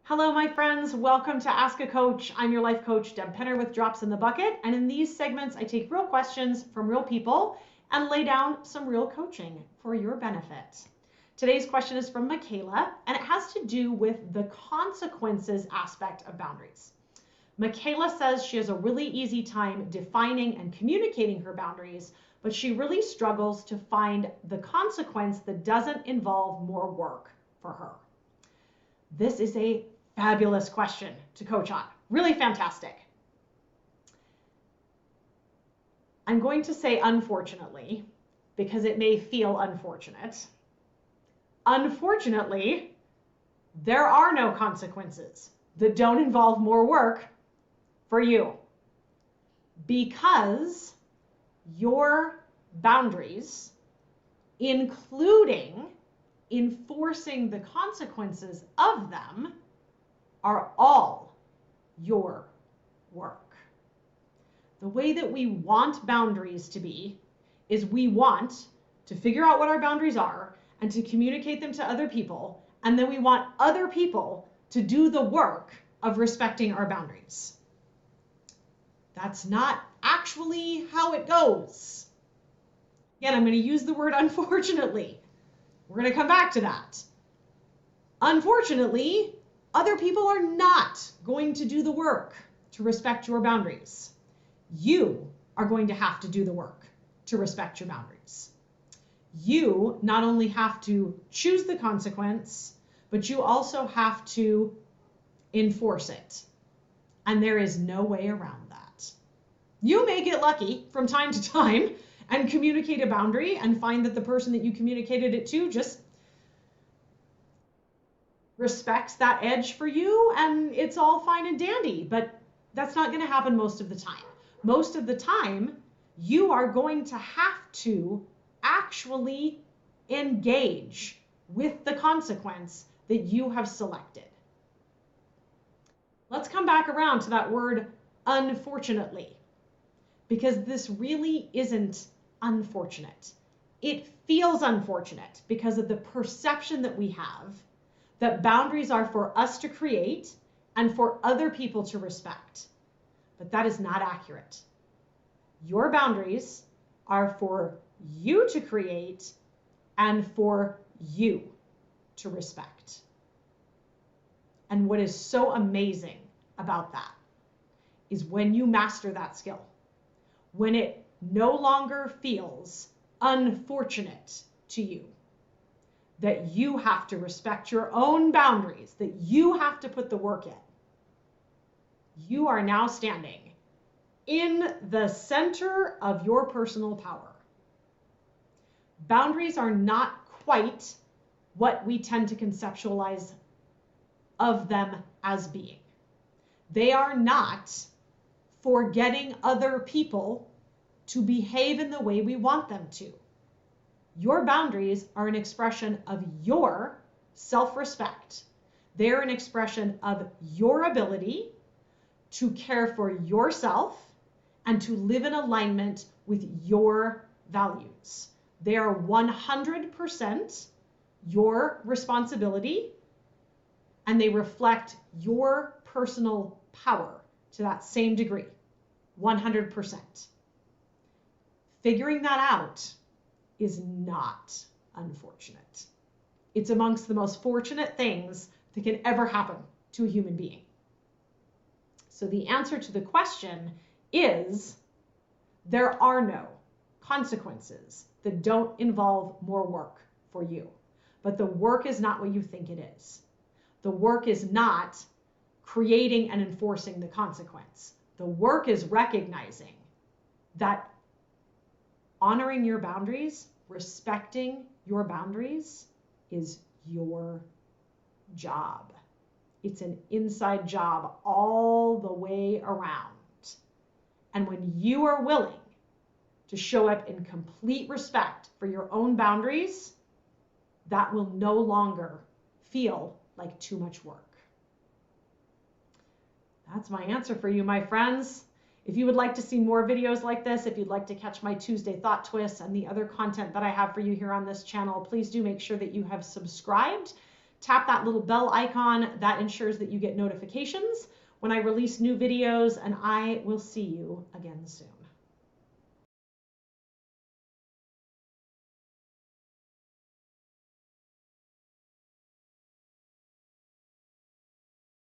Hello, my friends. Welcome to Ask a Coach. I'm your life coach, Deb Penner with Drops in the Bucket. And in these segments, I take real questions from real people and lay down some real coaching for your benefit. Today's question is from Michaela, and it has to do with the consequences aspect of boundaries. Michaela says she has a really easy time defining and communicating her boundaries, but she really struggles to find the consequence that doesn't involve more work for her. This is a fabulous question to coach on. Really fantastic. I'm going to say unfortunately, because it may feel unfortunate. Unfortunately, there are no consequences that don't involve more work for you, because your boundaries, including enforcing the consequences of them, are all your work. The way that we want boundaries to be is we want to figure out what our boundaries are and to communicate them to other people, and then we want other people to do the work of respecting our boundaries. That's not actually how it goes. Again, I'm going to use the word unfortunately. We're going to come back to that. Unfortunately, other people are not going to do the work to respect your boundaries. You are going to have to do the work to respect your boundaries. You not only have to choose the consequence, but you also have to enforce it. And there is no way around that. You may get lucky from time to time and communicate a boundary and find that the person that you communicated it to just respects that edge for you and it's all fine and dandy, but that's not going to happen most of the time. Most of the time, you are going to have to actually engage with the consequence that you have selected. Let's come back around to that word unfortunately, because this really isn't unfortunate. It feels unfortunate because of the perception that we have that boundaries are for us to create and for other people to respect. But that is not accurate. Your boundaries are for you to create and for you to respect. And what is so amazing about that is when you master that skill, when it no longer feels unfortunate to you, that you have to respect your own boundaries, that you have to put the work in, you are now standing in the center of your personal power. Boundaries are not quite what we tend to conceptualize of them as being. They are not for getting other people to behave in the way we want them to. Your boundaries are an expression of your self-respect. They're an expression of your ability to care for yourself and to live in alignment with your values. They are 100% your responsibility, and they reflect your personal power to that same degree, 100%. Figuring that out is not unfortunate. It's amongst the most fortunate things that can ever happen to a human being. So the answer to the question is there are no consequences that don't involve more work for you. But the work is not what you think it is. The work is not creating and enforcing the consequence. The work is recognizing that honoring your boundaries, respecting your boundaries is your job. It's an inside job all the way around. And when you are willing to show up in complete respect for your own boundaries, that will no longer feel like too much work. That's my answer for you, my friends. If you would like to see more videos like this, if you'd like to catch my Tuesday Thought Twists and the other content that I have for you here on this channel, please do make sure that you have subscribed tap that little bell icon. That ensures that you get notifications when I release new videos, and I will see you again soon.